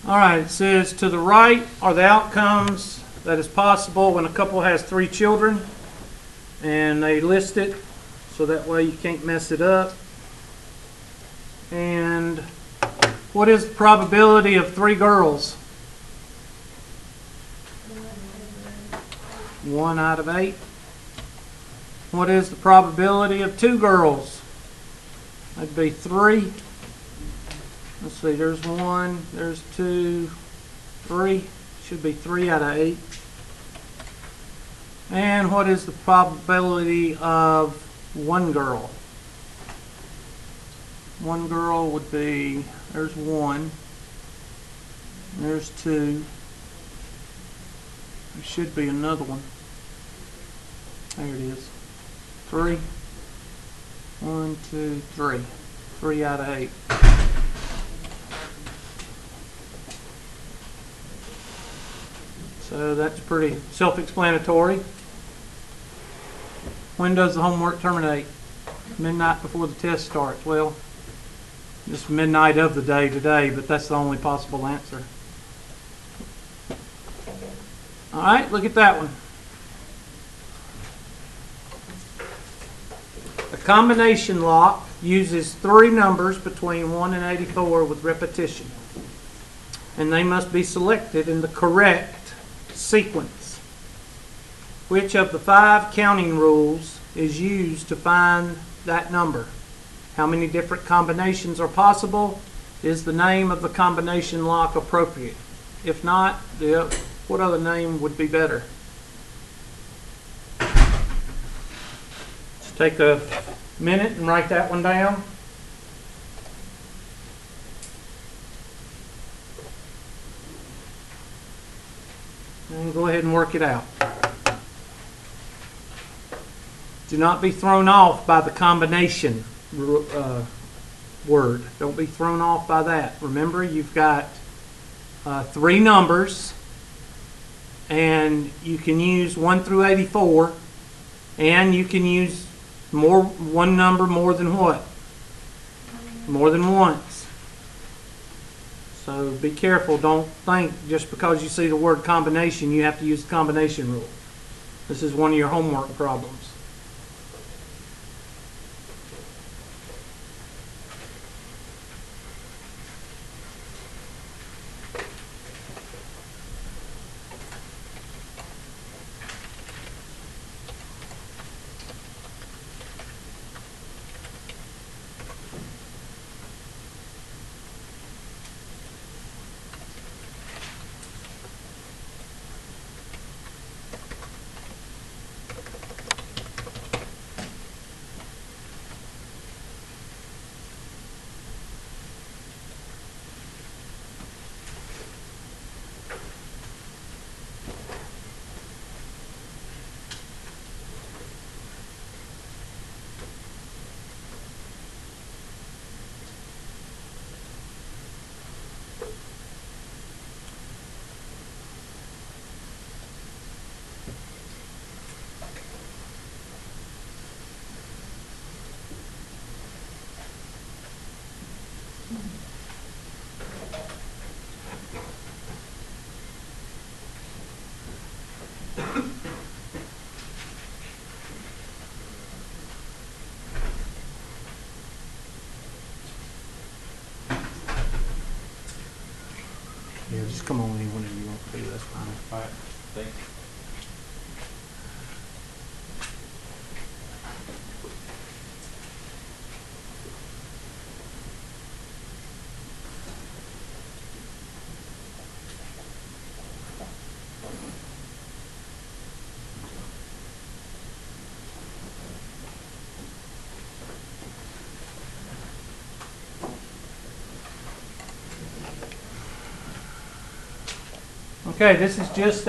All right, it says to the right are the outcomes that is possible when a couple has 3 children, and they list it so that way you can't mess it up. And what is the probability of 3 girls? 1 out of 8. What is the probability of 2 girls? That'd be 3. Let's see, there's 1, there's 2, 3. Should be 3 out of 8. And what is the probability of 1 girl? 1 girl would be, there's 1, there's 2. There should be another one. There it is. 3. 1, 2, 3. 3 out of 8. So that's pretty self-explanatory. When does the homework terminate? Midnight before the test starts. Well, just midnight of the day today, but that's the only possible answer. All right, look at that one. A combination lock uses 3 numbers between 1 and 84 with repetition, and they must be selected in the correct sequence. Which of the 5 counting rules is used to find that number? How many different combinations are possible? Is the name of the combination lock appropriate? If not, what other name would be better? Just take a minute and write that one down. And go ahead and work it out. Do not be thrown off by the combination word. Don't be thrown off by that. Remember, you've got 3 numbers, and you can use 1 through 84, and you can use one number more than what? More than once. So be careful. Don't think just because you see the word combination you have to use the combination rule. This is one of your homework problems. Yeah, just come on in whenever you want to do. That's fine. All right. Thank you. Okay, this is just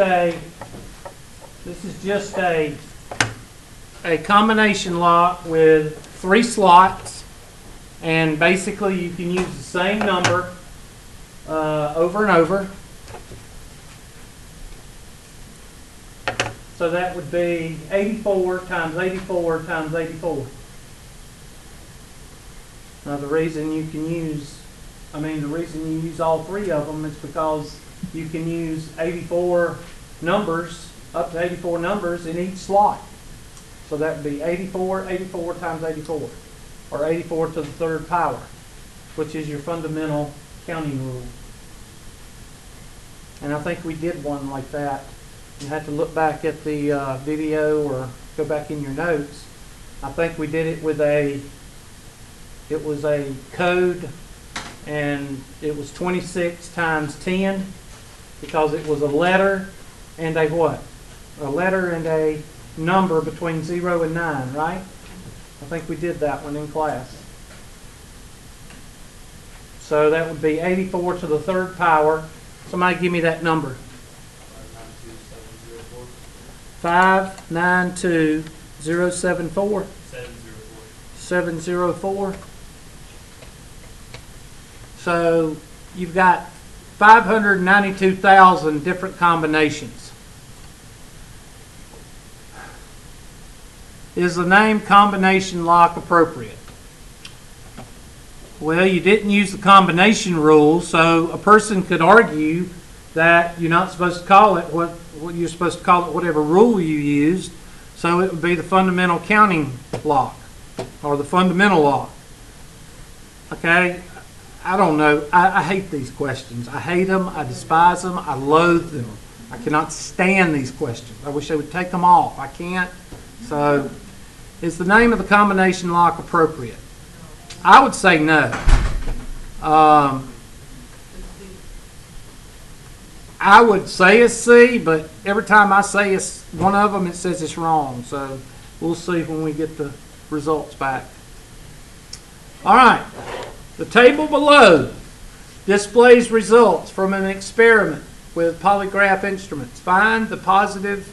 a combination lock with 3 slots, and basically you can use the same number over and over. So that would be 84 times 84 times 84. Now the reason you can use I mean, the reason you use all three of them is because you can use 84 numbers, up to 84 numbers in each slot. So that would be 84, 84 times 84, or 84 to the third power, which is your fundamental counting rule. And I think we did one like that. You have to look back at the video or go back in your notes. I think we did it with it was a code, and it was 26 times 10 because it was a letter and a what? A letter and a number between 0 and 9, right? I think we did that one in class. So that would be 84 to the third power. Somebody give me that number. 592074. 704. So you've got 592,000 different combinations. Is the name combination lock appropriate? Well, you didn't use the combination rule, so a person could argue that you're not supposed to call it what you're supposed to call it, whatever rule you used. So it would be the fundamental counting lock or the fundamental lock. Okay? I don't know. I hate these questions. I hate them. I despise them. I loathe them. I cannot stand these questions. I wish they would take them off. I can't. So, is the name of the combination lock appropriate? I would say no. I would say it's C, but every time I say it's one of them, it says it's wrong. So, we'll see when we get the results back. All right. The table below displays results from an experiment with polygraph instruments. Find the positive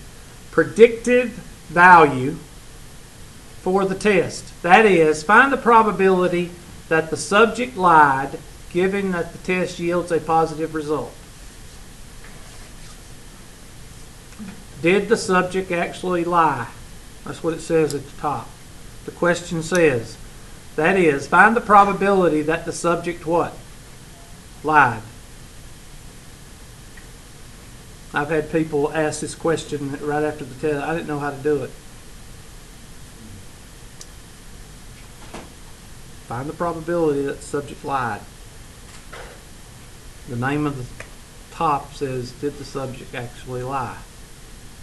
predictive value for the test. That is, find the probability that the subject lied, given that the test yields a positive result. Did the subject actually lie? That's what it says at the top. The question says, that is, find the probability that the subject what? Lied. I've had people ask this question right after the test. I didn't know how to do it. Find the probability that the subject lied. The name of the top says, did the subject actually lie?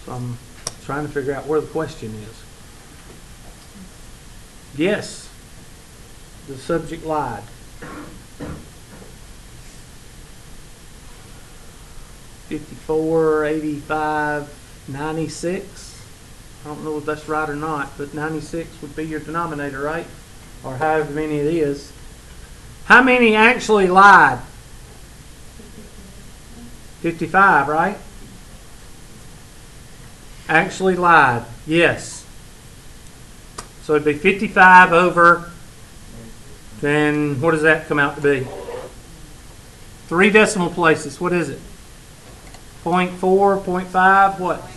So I'm trying to figure out where the question is. Yes. The subject lied. $54, $85, $96. I don't know if that's right or not, but 96 would be your denominator, right? Or however many it is. How many actually lied? 55, right? Actually lied. Yes. So it'd be 55 over, then what does that come out to be? 3 decimal places. What is it? 0.4, 0.5, what? 0.573.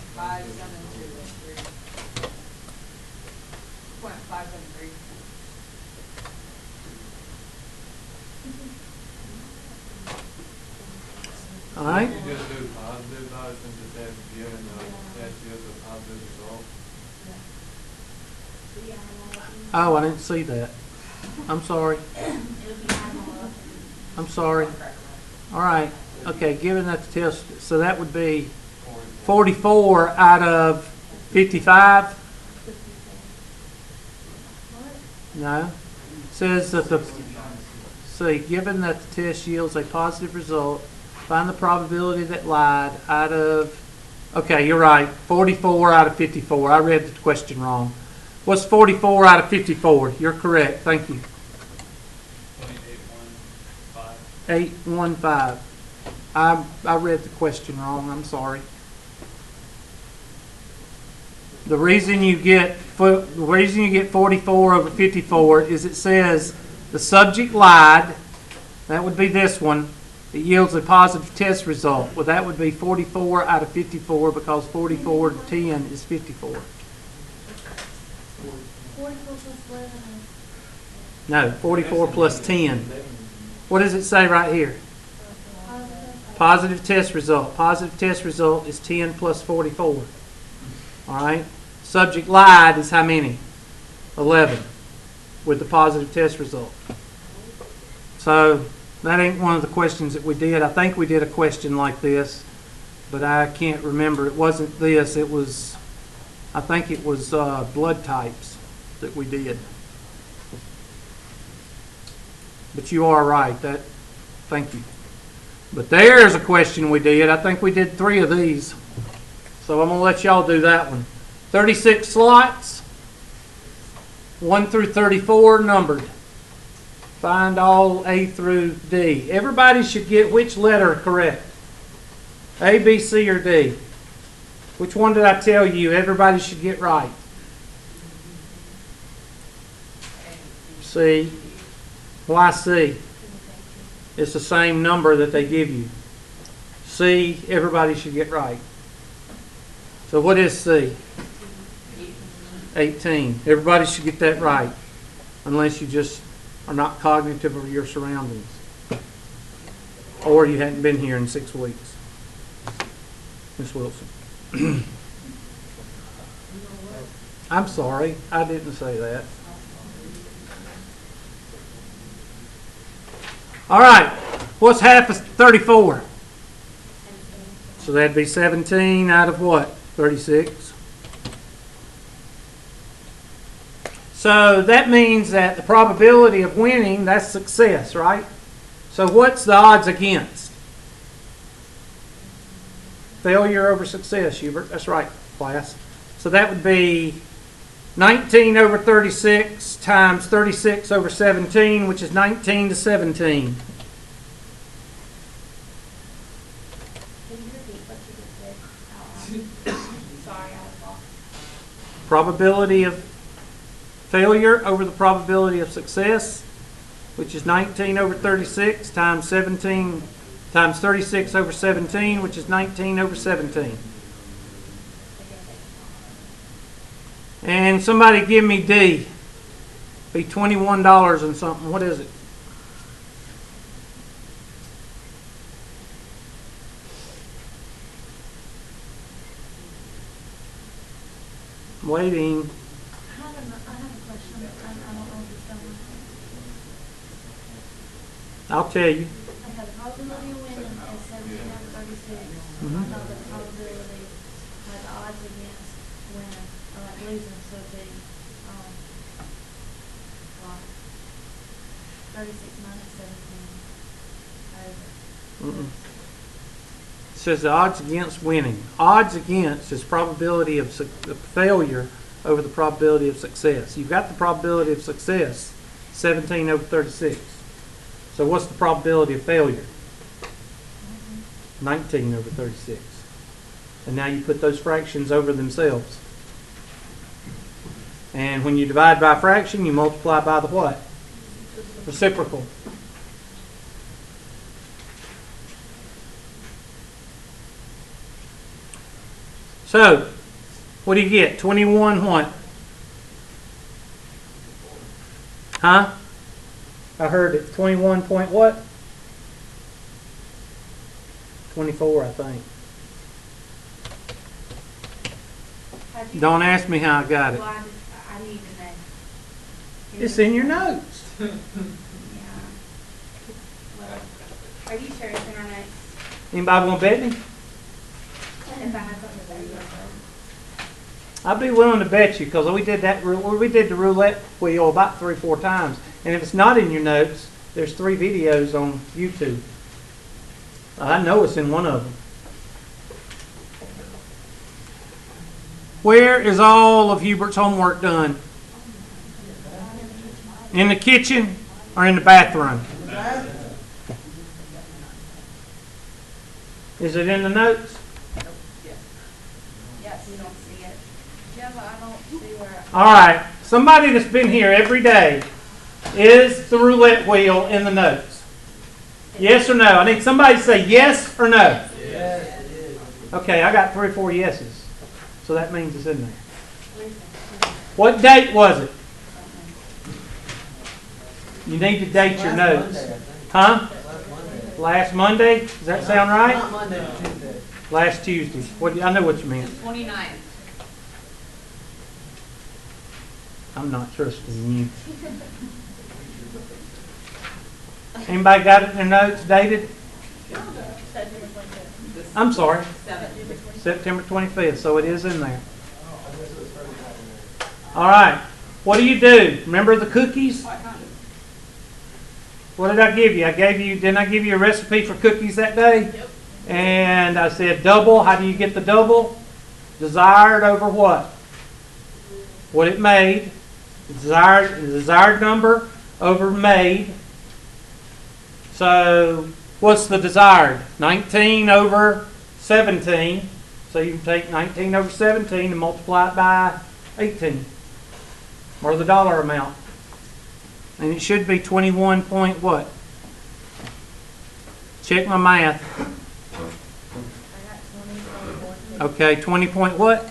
All right. You just do positive though, since it's at given the test gives a positive result. Oh, I didn't see that. I'm sorry. I'm sorry. All right. Okay, given that the test, so that would be 44 out of 55? No. It says that given that the test yields a positive result, find the probability that lied out of, okay, you're right, 44 out of 54. I read the question wrong. What's 44 out of 54? You're correct. Thank you. 815. I read the question wrong. I'm sorry. The reason you get 44 over 54 is it says the subject lied. That would be this one. It yields a positive test result. Well, that would be 44 out of 54 because 44 to 10 is 54. 44 plus 11 No, 44 plus 10. What does it say right here? Positive test result. Positive test result is 10 plus 44. All right? Subject lied is how many? 11 with the positive test result. So that ain't one of the questions that we did. I think we did a question like this, but I can't remember. It wasn't this. It was, I think it was blood types that we did. But you are right. Thank you. But there's a question we did. I think we did 3 of these. So I'm going to let y'all do that one. 36 slots, 1 through 34 numbered. Find all A through D. Everybody should get which letter correct? A, B, C, or D? Which one did I tell you everybody should get right? C. Why C? It's the same number that they give you. C, everybody should get right. So what is C? 18. Everybody should get that right. Unless you just are not cognitive of your surroundings. Or you hadn't been here in 6 weeks. Miss Wilson. I'm sorry. I didn't say that. All right. What's half of 34? So that'd be 17 out of what? 36. So that means that the probability of winning, that's success, right? So what's the odds against? Failure over success, Hubert. That's right, class. So that would be 19 over 36 times 36 over 17, which is 19 to 17. Can you repeat what you just said? Sorry, I was lost. Probability of failure over the probability of success, which is 19 over 36 times 17 times 36 over 17, which is 19 over 17. And somebody give me D. Be $21 and something. What is it? I'm waiting. I have a question. I don't know if it's done. I'll tell you. Okay, the probability of winning is 17 out of 36. Mhm. I know the probability, like the odds against winning, or like losing, so it'd be, like 36 minus 17 over. Mm-mm. It says the odds against winning. Odds against is probability of failure over the probability of success. You've got the probability of success, 17 over 36. So what's the probability of failure? 19 over 36. And now you put those fractions over themselves. And when you divide by a fraction, you multiply by the what? Reciprocal. So, what do you get? 21 what? Huh? I heard it. 21 point what? 24, I think. Don't ask me how I got it. Well, I need to know. It's in your notes. Yeah. Well, are you sure it's in our notes? Anybody want to bet me? If I have something there, yes, I'd be willing to bet you because we did the roulette wheel about 3 or 4 times. And if it's not in your notes, there's 3 videos on YouTube. I know it's in one of them. Where is all of Hubert's homework done? In the kitchen or in the bathroom? Is it in the notes? Yes, we don't see it. Yeah, but I don't see where. All right. Somebody that's been here every day, is the roulette wheel in the notes? Yes or no? I need somebody to say yes or no. Yes, it is. Okay, I got 3 or 4 yeses. So that means it's in there. What date was it? You need to date your notes. Huh? Last Monday? Does that sound right? Not Monday, Tuesday. Last Tuesday. I know what you meant. 29th. I'm not trusting you. Anybody got it in their notes dated? September 25th. I'm sorry, 7th. September 25th, so it is in there. All right, what do you do? Remember the cookies? What did I give you? Didn't I give you a recipe for cookies that day? Yep. And I said double. How do you get the double? Desired over what? What it made. Desired number over made. So what's the desired? 19 over 17. So you can take 19 over 17 and multiply it by 18. Or the dollar amount. And it should be 21 point what? Check my math. I got 20.12. Okay, 20 point what?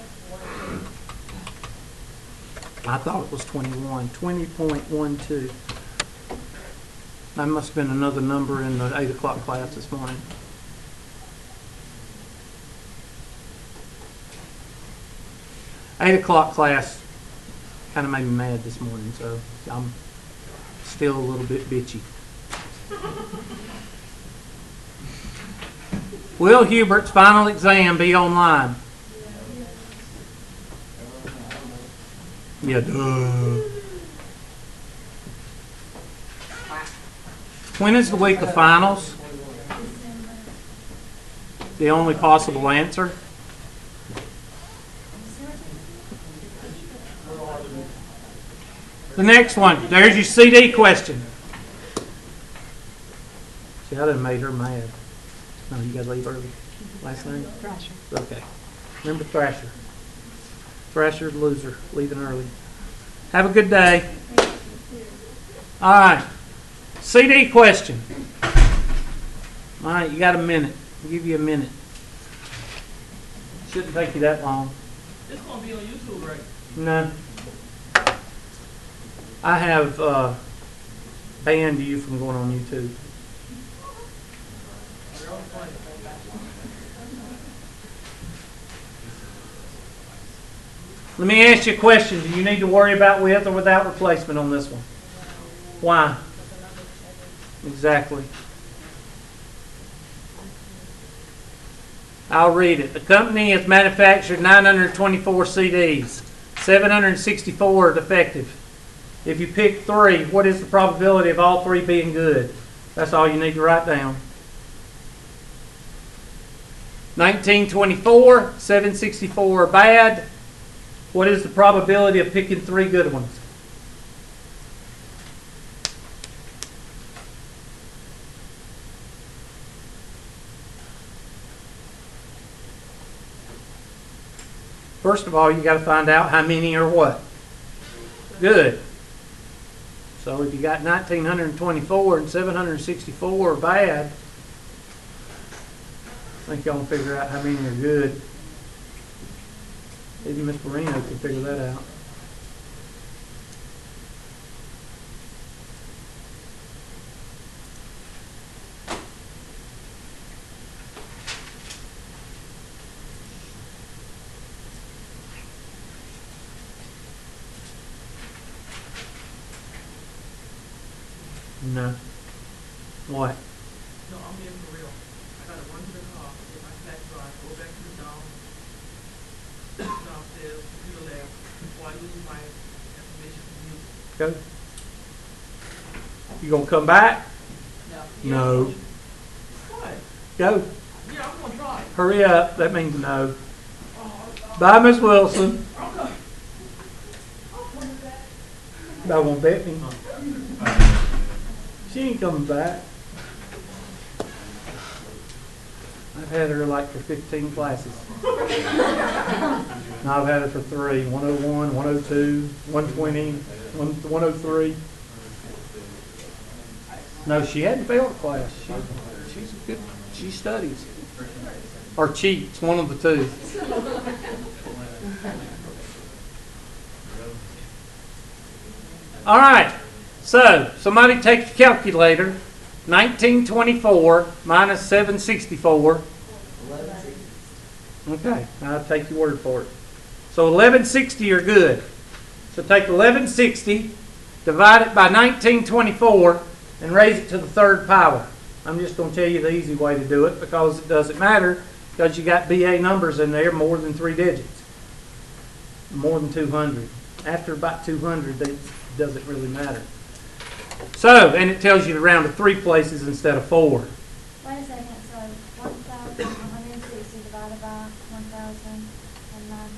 I thought it was 21. 20.12. That must have been another number in the 8 o'clock class this morning. Eight o'clock class kind of made me mad this morning, so I'm still a little bit bitchy. Will Hubert's final exam be online? Yeah, duh. When is the week of finals? The only possible answer? The next one. There's your CD question. See, I done made her mad. No, you gotta leave early. Last name? Thrasher. Okay. Remember Thrasher. Thrasher, loser, leaving early. Have a good day. All right. CD question. All right, you got a minute. I'll give you a minute. Shouldn't take you that long. It's gonna be on YouTube, right? No. I have banned you from going on YouTube. Let me ask you a question. Do you need to worry about with or without replacement on this one? Why? Exactly. I'll read it. The company has manufactured 924 CDs. 764 are defective. If you pick 3, what is the probability of all 3 being good? That's all you need to write down. 1924, 764 are bad. What is the probability of picking 3 good ones? First of all, you got to find out how many are what? Good. So if you got 1924 and 764 are bad, I think y'all can figure out how many are good. Maybe Miss Marino can figure that out. No. What? No, I'm being for real. I gotta run to the car, get my flash drive, go back to the downstairs, computer lab, before I lose my information from you. Go. You gonna come back? No. No. What? Go. Yeah, I'm gonna try. Hurry up. That means no. Bye, Miss Wilson. Okay. Y'all gonna bet me? She ain't coming back. I've had her like for 15 classes. Now I've had her for 3. 101, 102, 120, 103. No, she hadn't failed a class. She's good. She studies. Or cheats, one of the two. All right. So, somebody take your calculator 1924 minus 764. Okay, I'll take your word for it. So 1160 are good. So take 1160, divide it by 1924, and raise it to the third power. I'm just going to tell you the easy way to do it because it doesn't matter because you got BA numbers in there more than 3 digits. More than 200. After about 200, it doesn't really matter. So, and it tells you to round to 3 places instead of 4. Wait a second, so 1,160 divided by 1,924, and then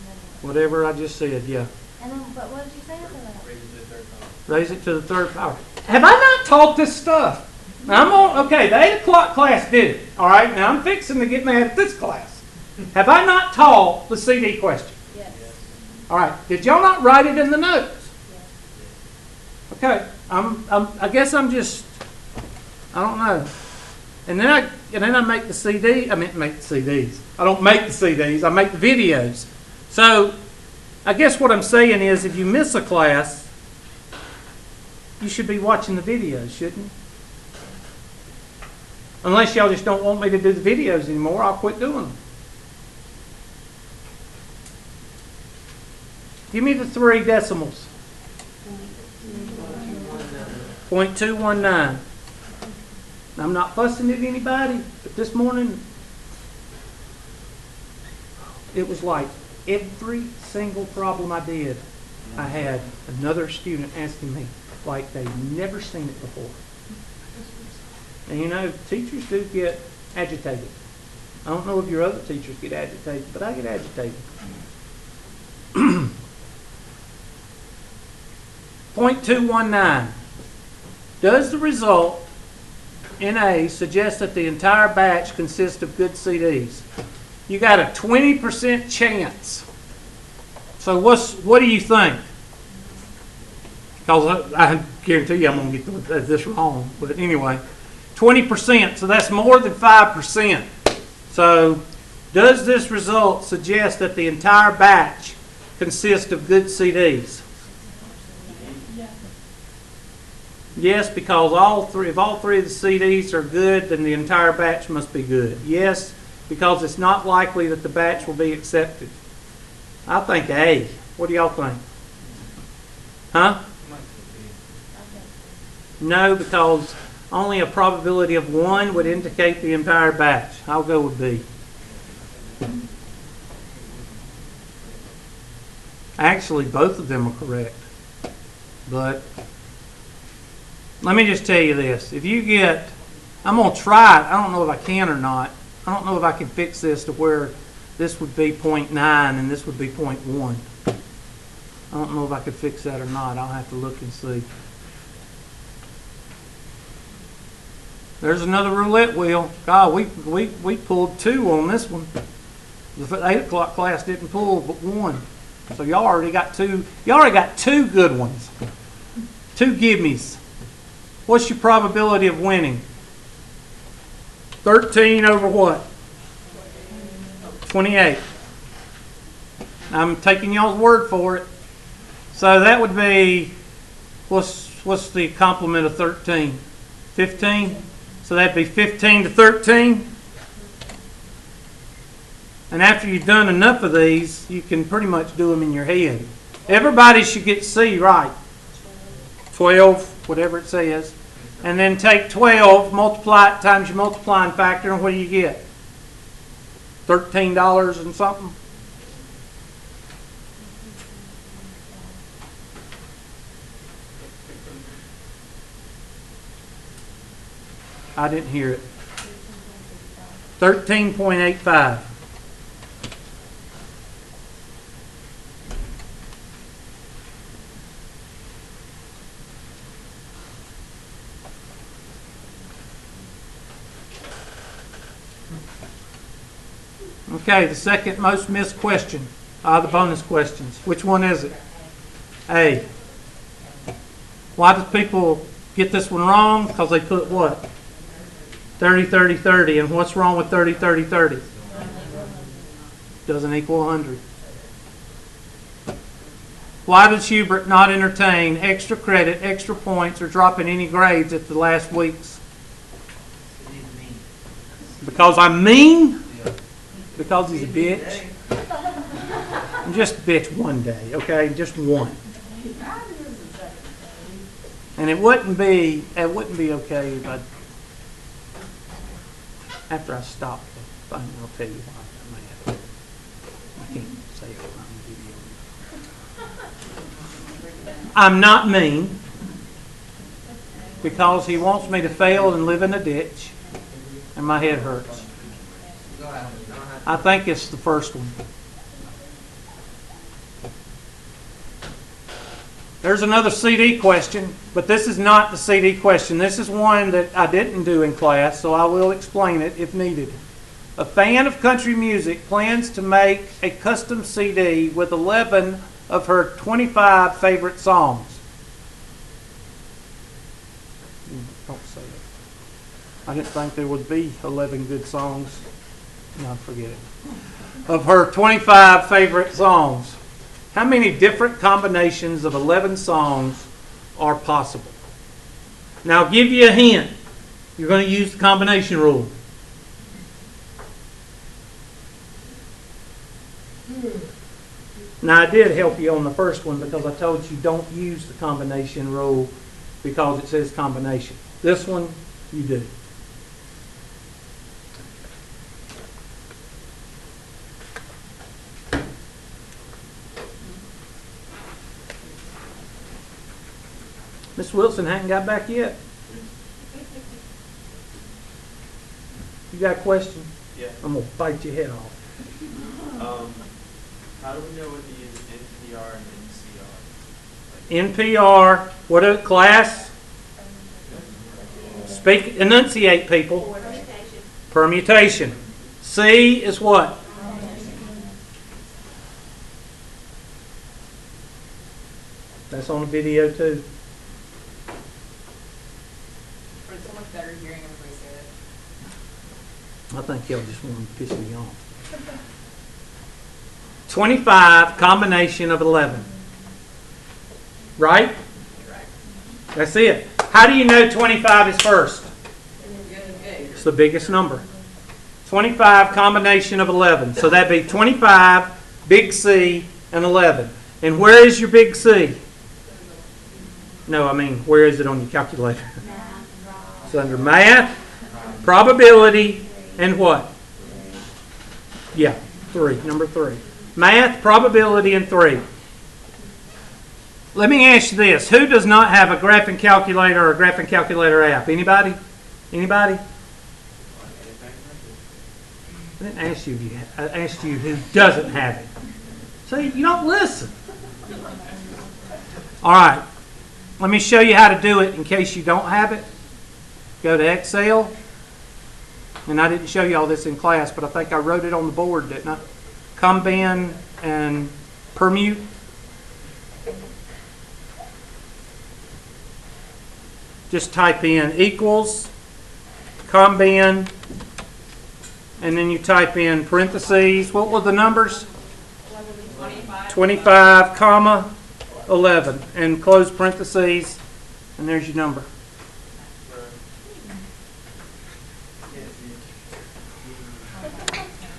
what? Whatever I just said, yeah. And then, but what did you say after that? Raise it to the third power. Raise it to the third power. Have I not taught this stuff? Now, okay, the 8 o'clock class did it. All right, now I'm fixing to get mad at this class. Have I not taught the CD question? Yes. All right, did y'all not write it in the notes? Yes. Okay, I guess I'm just, I don't know. And then I make the CD. I mean, make the CDs. I don't make the CDs. I make the videos. So, I guess what I'm saying is, if you miss a class, you should be watching the videos, shouldn't you? Unless y'all just don't want me to do the videos anymore, I'll quit doing them. Give me the 3 decimals. 0.219. I'm not fussing at anybody, but this morning, it was like every single problem I did, I had another student asking me like they'd never seen it before. And you know, teachers do get agitated. I don't know if your other teachers get agitated, but I get agitated. 0.219. Does the result in A suggest that the entire batch consists of good CDs? You got a 20% chance. So what do you think? Because I guarantee you I'm going to get this wrong. But anyway, 20%. So that's more than 5%. So does this result suggest that the entire batch consists of good CDs? Yes, because if all three of the CDs are good, then the entire batch must be good. Yes, because it's not likely that the batch will be accepted. I think A. What do y'all think? Huh? No, because only a probability of 1 would indicate the entire batch. I'll go with B. Actually, both of them are correct. But let me just tell you this. If you get, I'm going to try it. I don't know if I can or not. I don't know if I can fix this to where this would be 0.9 and this would be 0.1. I don't know if I could fix that or not. I'll have to look and see. There's another roulette wheel. God, we pulled 2 on this one. The 8 o'clock class didn't pull but 1. So y'all already got 2. Y'all already got 2 good ones. 2 gimmies. What's your probability of winning? 13 over what? 28. I'm taking y'all's word for it. So that would be, what's the complement of 13? 15? So that'd be 15 to 13. And after you've done enough of these, you can pretty much do them in your head. Everybody should get C right. 12, whatever it says. And then take 12, multiply it times your multiplying factor, and what do you get? $13 and something? I didn't hear it. 13.85. Okay, the second most missed question. The bonus questions. Which one is it? A. Why do people get this one wrong? Because they put what? 30, 30, 30. And what's wrong with 30, 30, 30? Doesn't equal 100. Why does Hubert not entertain extra credit, extra points, or dropping any grades at the last week's? Because I'm mean? Because he's a bitch? I'm just a bitch one day, okay? Just one. And it wouldn't be okay if after I stop the thing, I'll tell you why I'm mad. I can't say it on video. I'm not mean because he wants me to fail and live in a ditch and my head hurts. I think it's the first one. There's another CD question, but this is not the CD question. This is one that I didn't do in class, so I will explain it if needed. A fan of country music plans to make a custom CD with 11 of her 25 favorite songs. Don't say it. I didn't think there would be 11 good songs. No, forget it. Of her 25 favorite songs. How many different combinations of 11 songs are possible? Now, I'll give you a hint. You're going to use the combination rule. Now, I did help you on the first one because I told you don't use the combination rule because it says combination. This one, you do. Miss Wilson hadn't got back yet. You got a question? Yeah. I'm going to bite your head off. How do we know what to use NPR and NCR? NPR, what a class? Speak, enunciate, people. Permutation. C is what? That's on the video too. For so much better hearing everybody say it. I think y'all just want to piss me off. 25 combination of 11. Right? That's it. How do you know 25 is first? It's the biggest number. 25 combination of 11. So that'd be 25, big C, and 11. And where is your big C? No, I mean, where is it on your calculator? It's under math, probability, and what? Yeah, 3, number 3. Math, probability, and 3. Let me ask you this. Who does not have a graphing calculator or a graphing calculator app? Anybody? Anybody? I didn't ask you. I asked you who doesn't have it. See, you don't listen. All right. Let me show you how to do it in case you don't have it. Go to Excel. And I didn't show you all this in class, but I think I wrote it on the board, didn't I? Combine and permute. Just type in equals, combine, and then you type in parentheses. What were the numbers? 25, comma, 11. And close parentheses, and there's your number.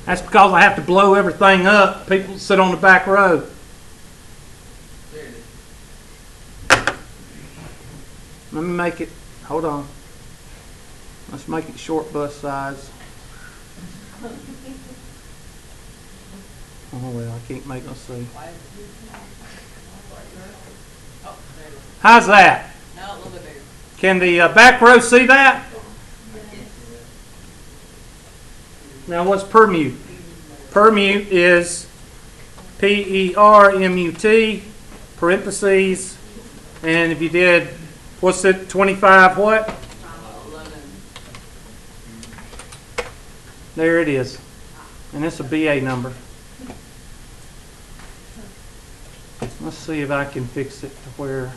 That's because I have to blow everything up. People sit on the back row. Let me make it, hold on. Let's make it short bus size. Oh well, I can't make no see. How's that? No, a little bit bigger. Can the back row see that? Now what's permute? Permute is P-E-R-M-U-T, parentheses, and if you did, what's it, 25 what? 11. There it is. And it's a BA number. Let's see if I can fix it to where...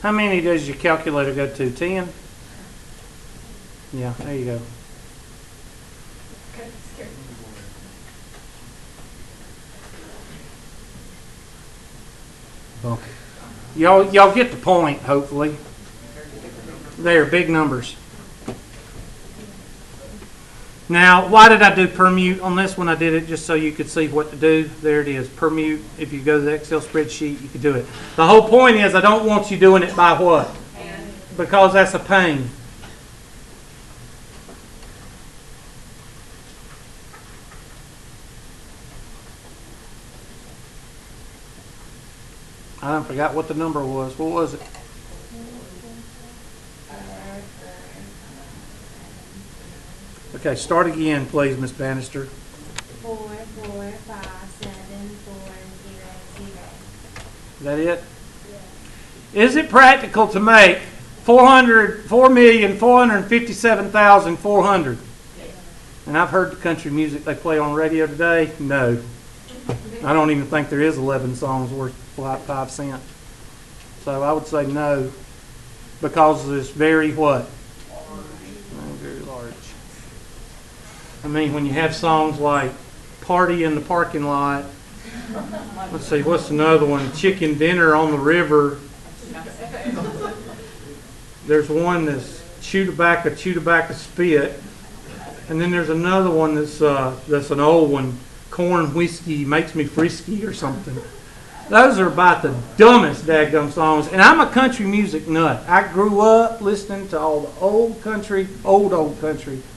How many does your calculator go to? 10? Yeah, there you go. Okay. Y'all get the point, hopefully. They're big numbers. Now, why did I do permute on this one? I did it just so you could see what to do. There it is, permute. If you go to the Excel spreadsheet, you can do it. The whole point is I don't want you doing it by what? Because that's a pain. I forgot what the number was. What was it? Okay, start again, please, Miss Bannister. 4, 4, 5, 7, 4, 0, 0. Is that it? Is it practical to make 4,457,400? And I've heard the country music they play on radio today. No. I don't even think there is 11 songs worth 5 cents. So I would say no, because it's very what? Very large. I mean, when you have songs like Party in the Parking Lot, let's see, what's another one? Chicken Dinner on the River. There's one that's Chew Tobacco, Spit. And then there's another one that's an old one, Corn Whiskey Makes Me Frisky or something. Those are about the dumbest daggum songs. And I'm a country music nut. I grew up listening to all the old country.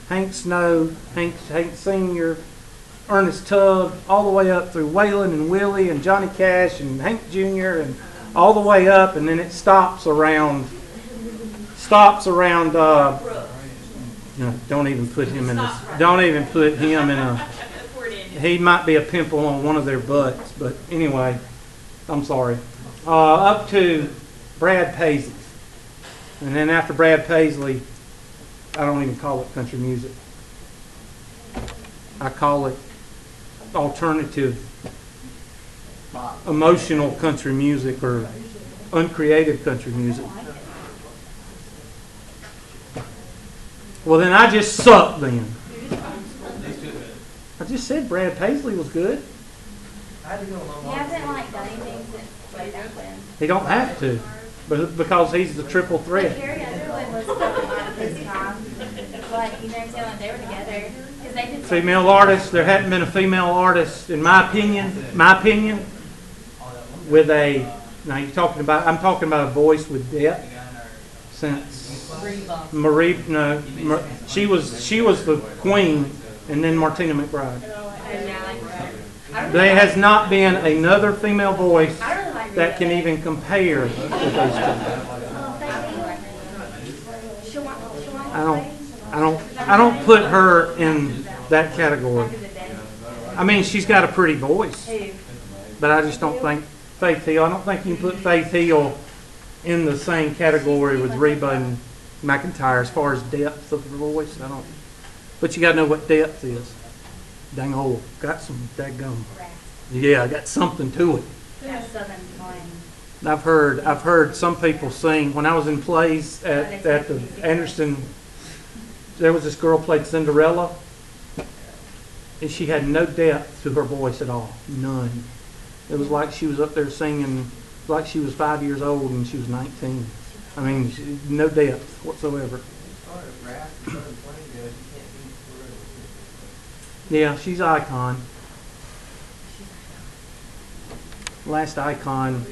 Hank Snow, Hank Sr., Ernest Tubb, all the way up through Waylon and Willie and Johnny Cash and Hank Jr. and all the way up, and then it stops around. No, don't even put him in this. Don't even put him in a. He might be a pimple on one of their butts, but anyway, I'm sorry. Up to Brad Paisley, and then after Brad Paisley, I don't even call it country music. I call it alternative, emotional country music or uncreative country music. Well, then I just suck then. I just said Brad Paisley was good. He hasn't like done anything since way back when. He don't have to, but because he's the triple But threat. Carrie Underwood was coming out of his time. Like, you know what I'm saying? Like, they were together. Because they did Female artist, there hadn't been a female artist, in my opinion, with a, now I'm talking about a voice with depth since she was the queen, and then Martina McBride. There has not been another female voice that can even compare with those two. I don't put her in that category. I mean, she's got a pretty voice, but I just don't think Faith Hill. I don't think you can put Faith Hill in the same category with Reba and McEntire as far as depth of the voice. I don't. But you got to know what depth is. Dang old, got some daggum. Yeah, I got something to it. I've heard some people sing when I was in plays at the Anderson. There was this girl played Cinderella, and she had no depth to her voice at all, none. It was like she was up there singing like she was 5 years old and she was 19. I mean, no depth whatsoever. Yeah, she's Icon. Last Icon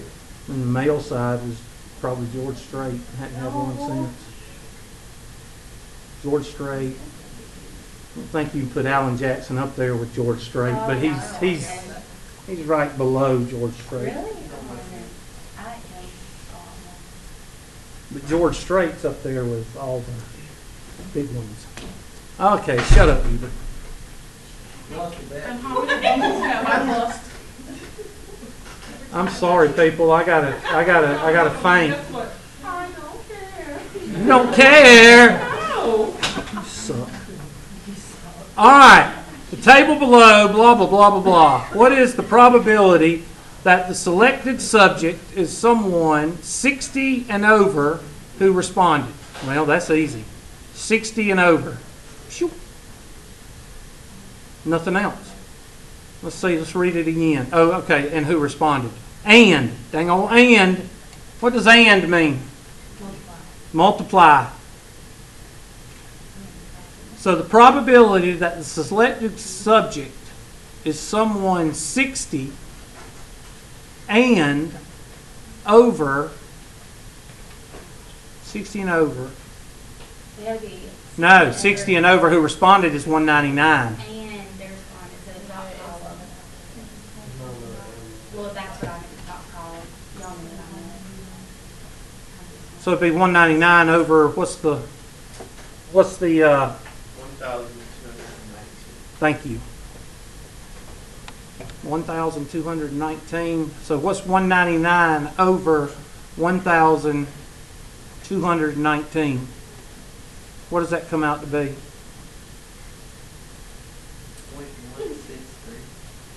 on the male side was probably George Strait. Hadn't had one since. George Strait. I don't think you can put Alan Jackson up there with George Strait, but he's right below George Strait. But George Strait's up there with all the big ones. Okay, shut up, Eva. And how many votes have I lost? I'm sorry, people. I gotta faint. Guess what? I don't care. You don't care. No. You suck. All right. The table below, blah, blah, blah, blah, blah. What is the probability that the selected subject is someone 60 and over who responded. Well, that's easy. 60 and over. Shoo. Nothing else. Let's see, let's read it again. Oh, okay, and who responded. And, dang old and. What does and mean? Multiply. So the probability that the selected subject is someone 60 and over, 60 and over. They'll be. No, 60 and over who responded is 199. And they're responding, so it's not all of them. Well, that's what I meant, not column. Y'all know what I meant. So it'd be 199 over, what's the 1,219. thank you. 1,219. So what's 199 over 1,219? What does that come out to be?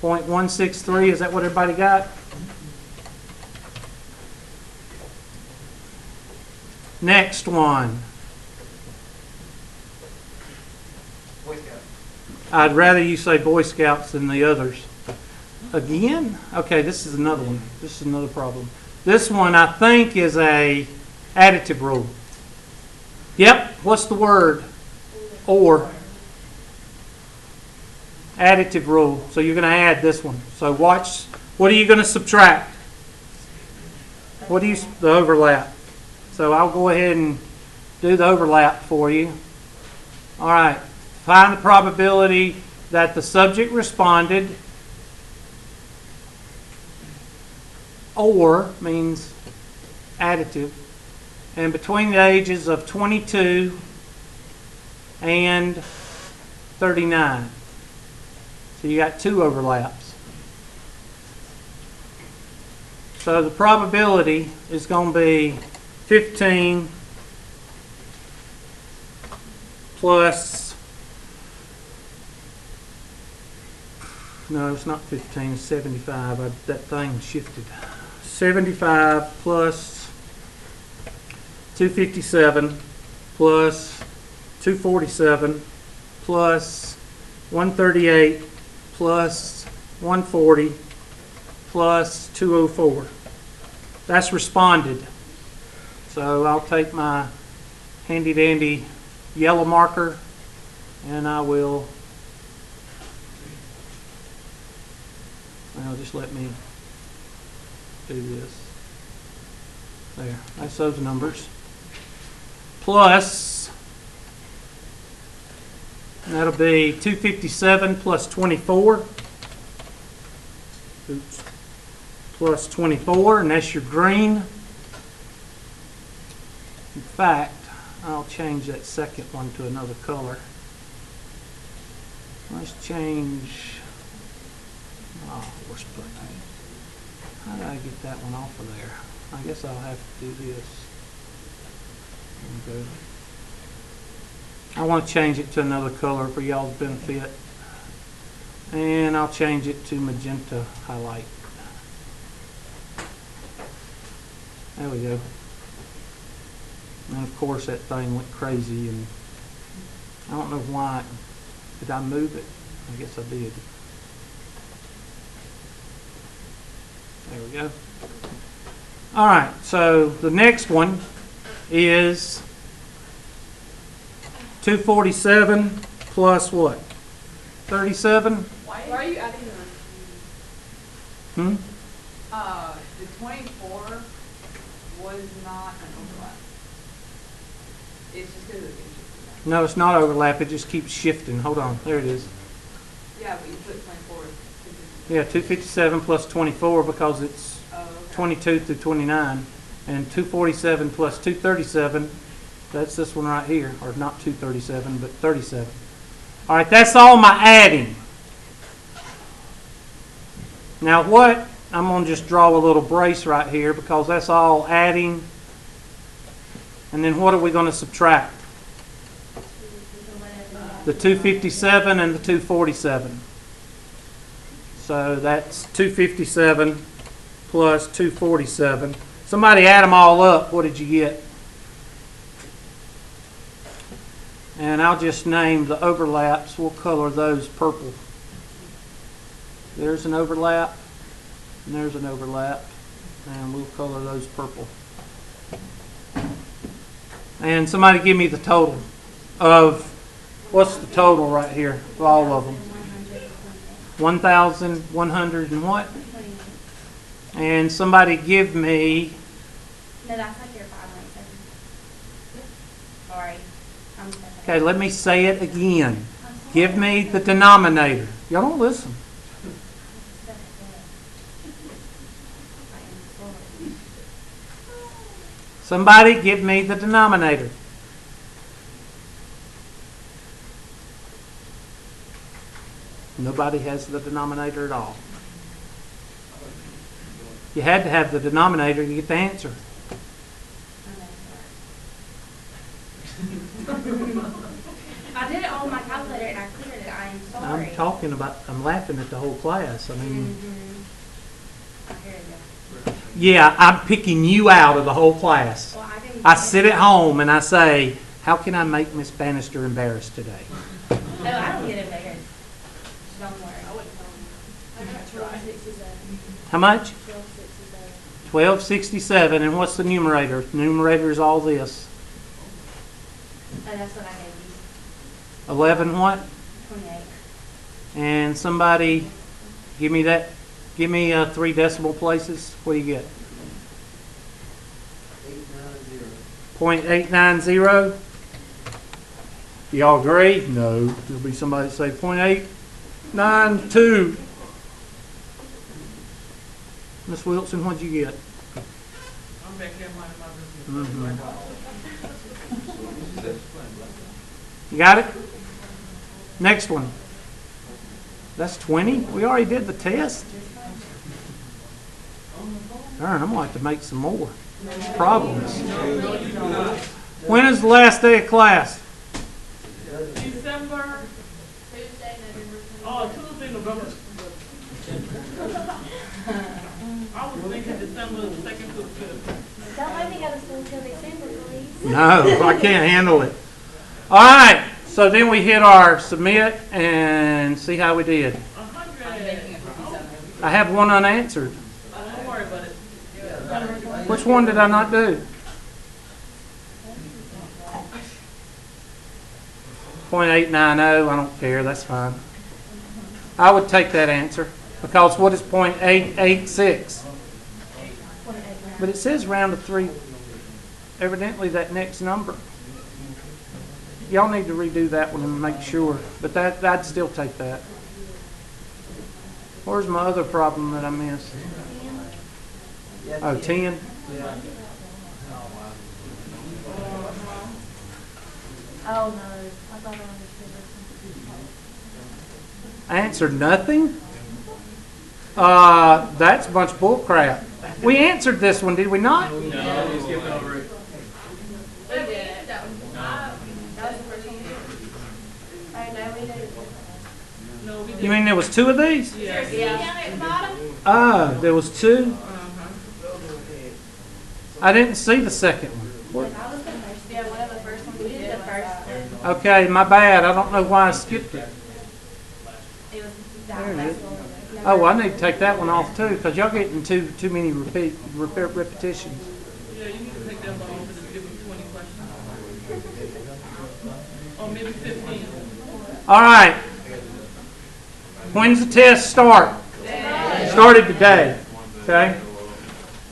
0.163. Is that what everybody got? Next one. Boy Scout. I'd rather you say Boy Scouts than the others. Again? Okay, this is another one. This is another problem. This one I think is a additive rule. Yep, what's the word? Or. Additive rule. So you're going to add this one. So watch, what are you going to subtract? What do you, the overlap. So I'll go ahead and do the overlap for you. All right, find the probability that the subject responded. Or means additive. And between the ages of 22 and 39. So you got two overlaps. So the probability is going to be 15 plus, no, it's not 15, it's 75. That thing shifted. 75 plus 257 plus 247 plus 138 plus 140 plus 204. That's responded. So I'll take my handy dandy yellow marker and I will, well, just let me do this. There, that's those numbers. Plus, that'll be 257 plus 24. Oops. Plus 24, and that's your green. In fact, I'll change that second one to another color. Let's change, oh, we're split. How do I get that one off of there? I guess I'll have to do this. Okay. I want to change it to another color for y'all's benefit. And I'll change it to magenta highlight. There we go. And of course that thing went crazy and I don't know why. Did I move it? I guess I did. There we go. All right, so the next one is 247 plus what? 37? Why are you adding Hmm? the 24 was not an overlap. It's just because it's interesting. No, it's not overlap. It just keeps shifting. Hold on. There it is. Yeah, but you put 24. Yeah, 257 plus 24 because it's Oh, okay. 22 through 29. And 247 plus 237, that's this one right here. Or not 237, but 37. All right, that's all my adding. Now what, I'm going to just draw a little brace right here because that's all adding. And then what are we going to subtract? The 257 and the 247. So that's 257 plus 247. Somebody add them all up. What did you get? And I'll just name the overlaps. We'll color those purple. There's an overlap, and there's an overlap, and we'll color those purple. And somebody give me the total of, what's the total right here of all of them? 1,100 and what? And somebody give me, No, that's like your 5.7. Sorry. I'm so sorry. okay, let me say it again. Give me the denominator. Y'all don't listen. Somebody give me the denominator. Nobody has the denominator at all. You had to have the denominator to get the answer. I did it on my calculator and I cleared it. I am sorry. I'm laughing at the whole class. I mean, Here you go. yeah, I'm picking you out of the whole class. Well, I sit at home and I say, how can I make Miss Bannister embarrassed today? Oh, I don't get embarrassed. Don't worry. I got 1267. How much? 1267. 1267. And what's the numerator? The numerator is all this. Oh, that's what I gave 11 what? you. 28. And somebody give me that. Give me 3 decimal places. What do you get? 0.890. Y'all agree? No. There'll be somebody say 0.892. Miss Wilson, what'd you get? I'm back here minding my business. You got it? Next one. That's 20? We already did the test. Darn, I'm going to have to make some more problems. When is the last day of class? December. Oh, Tuesday, November. I was thinking December 2nd to the 5th. Don't let me go to school till December, please. No, I can't handle it. All right, so then we hit our submit and see how we did. 100. I have one unanswered. Don't worry about it. Which one did I not do? .890, I don't care, that's fine. I would take that answer, because what is .886? But it says round to 3, evidently that next number. Y'all need to redo that one and make sure, but I'd still take that. Where's my other problem that I missed? Oh, 10? Oh, no. I thought I understood this I answered nothing? That's a bunch of bull crap. We answered this one, did we not? No, you skipped over it. No, we didn't. You mean there was 2 of these? Yeah. down at the bottom? Ah, there was 2? I didn't see the second one. I was the first. Yeah, one of the first ones we did. The first one. Okay, my bad. I don't know why I skipped it. It was There it that is. one. Oh, well, I need to take that one off too, because y'all getting too many repetitions. Yeah, you need to take that one off and just give them 20 questions. Or maybe 15. All right. When's the test start? Started today. Okay.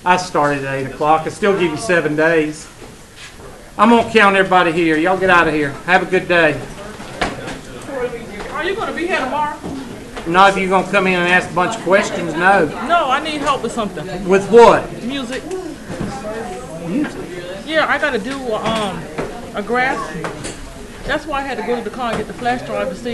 I started at 8 o'clock. I still give you 7 days. I'm going to count everybody here. Y'all get out of here. Have a good day. Are you going to be here tomorrow? Not if you're going to come in and ask a bunch of questions. No. No, I need help with something. With what? Music. Music. Yeah, I got to do a graph. That's why I had to go to the car and get the flash drive to see